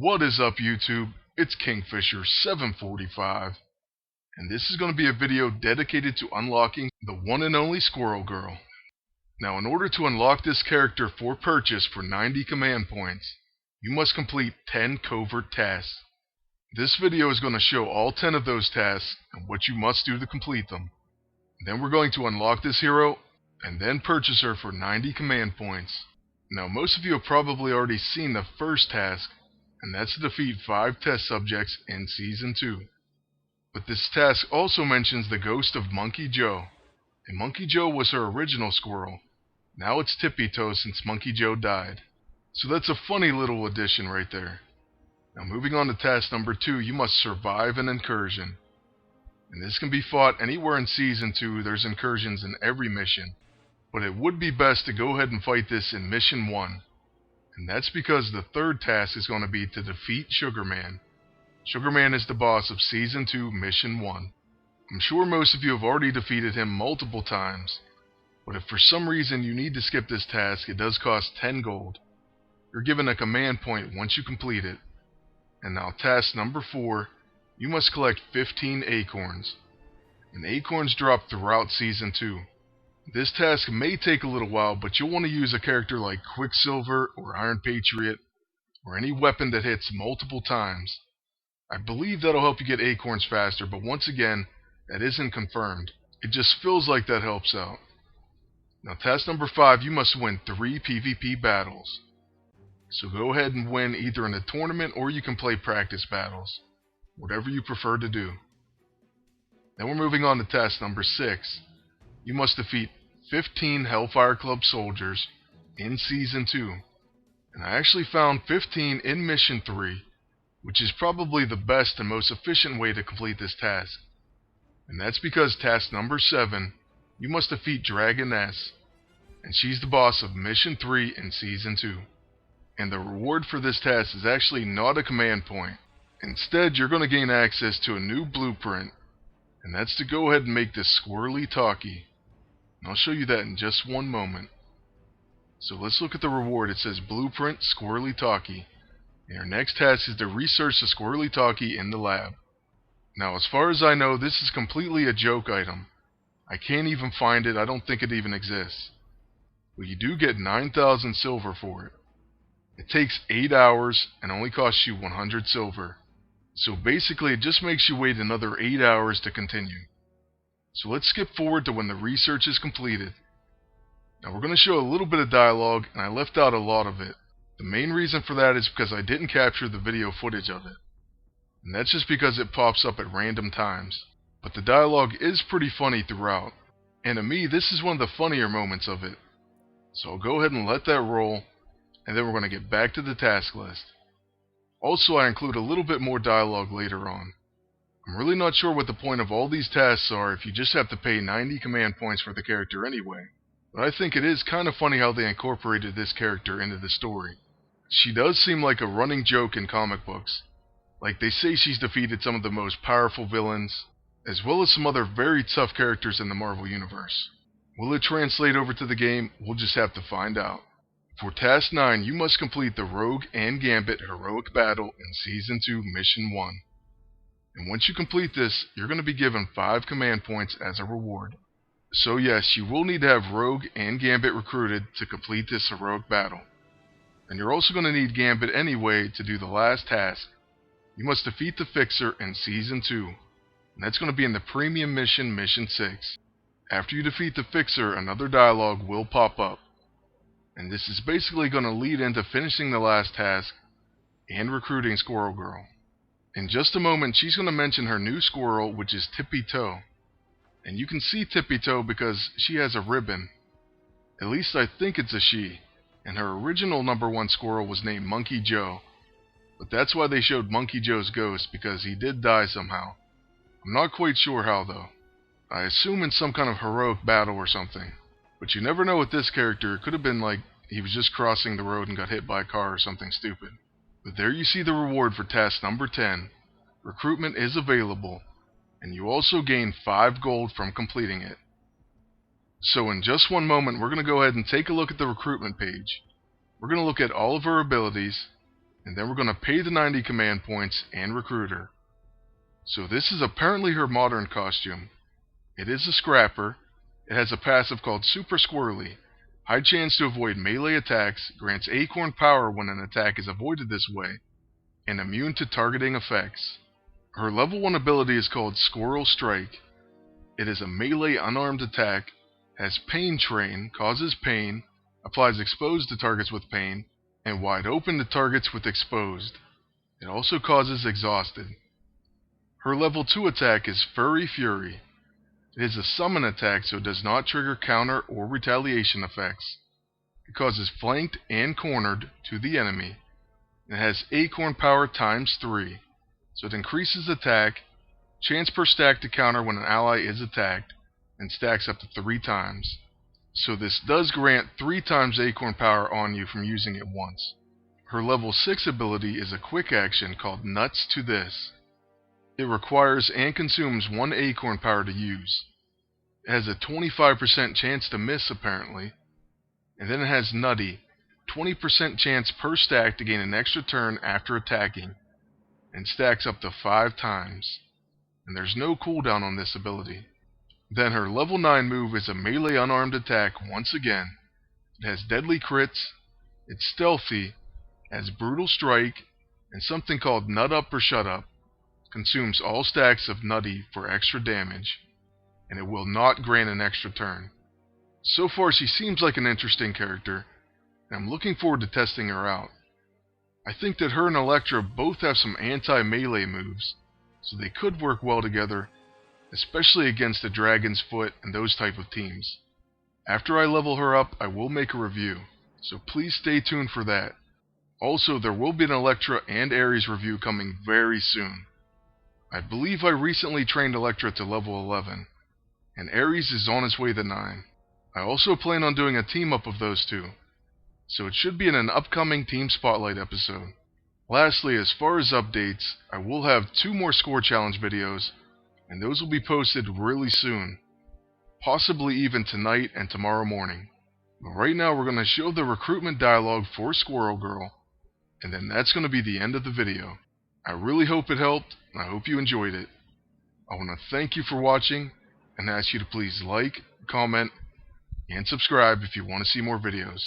What is up, YouTube? It's Kingfisher745, and this is going to be a video dedicated to unlocking the one and only Squirrel Girl. Now, in order to unlock this character for purchase for 90 command points, you must complete 10 covert tasks. This video is going to show all 10 of those tasks and what you must do to complete them. Then we're going to unlock this hero, and then purchase her for 90 command points. Now, most of you have probably already seen the first task, and that's to defeat 5 test subjects in Season 2. But this task also mentions the ghost of Monkey Joe. And Monkey Joe was her original squirrel. Now it's Tippy Toe since Monkey Joe died. So that's a funny little addition right there. Now moving on to task number 2, you must survive an incursion. And this can be fought anywhere in Season 2, there's incursions in every mission. But it would be best to go ahead and fight this in Mission 1. And that's because the third task is going to be to defeat Sugarman. Sugarman is the boss of Season 2, Mission 1. I'm sure most of you have already defeated him multiple times, but if for some reason you need to skip this task, it does cost 10 gold. You're given a command point once you complete it. And now task number 4, you must collect 15 Acorns. And Acorns drop throughout Season 2. This task may take a little while, but you'll want to use a character like Quicksilver or Iron Patriot, or any weapon that hits multiple times. I believe that'll help you get Acorns faster, but once again, that isn't confirmed. It just feels like that helps out. Now task number 5, you must win 3 PvP battles. So go ahead and win either in a tournament or you can play practice battles. Whatever you prefer to do. Then we're moving on to task number 6. You must defeat 15 Hellfire Club soldiers in Season 2. And I actually found 15 in Mission 3, which is probably the best and most efficient way to complete this task. And that's because task number 7, you must defeat Dragoness, and she's the boss of Mission 3 in Season 2. And the reward for this task is actually not a command point. Instead, you're going to gain access to a new blueprint, and that's to go ahead and make this squirrely talkie. And I'll show you that in just one moment. So let's look at the reward. It says Blueprint Squirrely Talkie. And your next task is to research the Squirrely Talkie in the lab. Now, as far as I know, this is completely a joke item. I can't even find it. I don't think it even exists. But you do get 9,000 silver for it. It takes 8 hours and only costs you 100 silver. So basically, it just makes you wait another 8 hours to continue. So let's skip forward to when the research is completed. Now we're going to show a little bit of dialogue, and I left out a lot of it. The main reason for that is because I didn't capture the video footage of it. And that's just because it pops up at random times. But the dialogue is pretty funny throughout. And to me, this is one of the funnier moments of it. So I'll go ahead and let that roll, and then we're going to get back to the task list. Also, I include a little bit more dialogue later on. I'm really not sure what the point of all these tasks are if you just have to pay 90 command points for the character anyway. But I think it is kind of funny how they incorporated this character into the story. She does seem like a running joke in comic books. Like they say she's defeated some of the most powerful villains, as well as some other very tough characters in the Marvel Universe. Will it translate over to the game? We'll just have to find out. For Task 9, you must complete the Rogue and Gambit heroic battle in Season 2, Mission 1. And once you complete this, you're going to be given 5 command points as a reward. So yes, you will need to have Rogue and Gambit recruited to complete this heroic battle. And you're also going to need Gambit anyway to do the last task. You must defeat the Fixer in Season 2. And that's going to be in the Premium Mission, Mission 6. After you defeat the Fixer, another dialogue will pop up. And this is basically going to lead into finishing the last task and recruiting Squirrel Girl. In just a moment, she's going to mention her new squirrel, which is Tippy Toe. And you can see Tippy Toe because she has a ribbon. At least I think it's a she. And her original number 1 squirrel was named Monkey Joe. But that's why they showed Monkey Joe's ghost, because he did die somehow. I'm not quite sure how though. I assume in some kind of heroic battle or something. But you never know with this character. It could have been like he was just crossing the road and got hit by a car or something stupid. But there you see the reward for task number 10. Recruitment is available, and you also gain 5 gold from completing it. So in just one moment, we're going to go ahead and take a look at the recruitment page. We're going to look at all of her abilities, and then we're going to pay the 90 command points and recruit her. So this is apparently her modern costume. It is a scrapper. It has a passive called Super Squirrely. High chance to avoid melee attacks, grants Acorn power when an attack is avoided this way, and immune to targeting effects. Her level 1 ability is called Squirrel Strike. It is a melee unarmed attack, has Pain Train, causes pain, applies exposed to targets with pain, and wide open to targets with exposed. It also causes exhausted. Her level 2 attack is Furi. It is a summon attack, so it does not trigger counter or retaliation effects. It causes flanked and cornered to the enemy. It has Acorn power times 3, so it increases attack, chance per stack to counter when an ally is attacked, and stacks up to 3 times. So this does grant 3 times Acorn power on you from using it once. Her level 6 ability is a quick action called Nuts to This. It requires and consumes 1 Acorn power to use. It has a 25% chance to miss apparently, and then it has Nutty, 20% chance per stack to gain an extra turn after attacking, and stacks up to 5 times, and there's no cooldown on this ability. Then her level 9 move is a melee unarmed attack once again. It has deadly crits, it's stealthy, has brutal strike, and something called Nut Up or Shut Up. Consumes all stacks of Nutty for extra damage, and it will not grant an extra turn. So far she seems like an interesting character, and I'm looking forward to testing her out. I think that her and Electra both have some anti-melee moves, so they could work well together, especially against the Dragon's Foot and those type of teams. After I level her up, I will make a review, so please stay tuned for that. Also, there will be an Electra and Ares review coming very soon. I believe I recently trained Electra to level 11, and Ares is on his way to 9. I also plan on doing a team up of those two, so it should be in an upcoming Team Spotlight episode. Lastly, as far as updates, I will have 2 more score challenge videos, and those will be posted really soon, possibly even tonight and tomorrow morning. But right now we're going to show the recruitment dialogue for Squirrel Girl, and then that's going to be the end of the video. I really hope it helped, and I hope you enjoyed it. I want to thank you for watching, and ask you to please like, comment, and subscribe if you want to see more videos.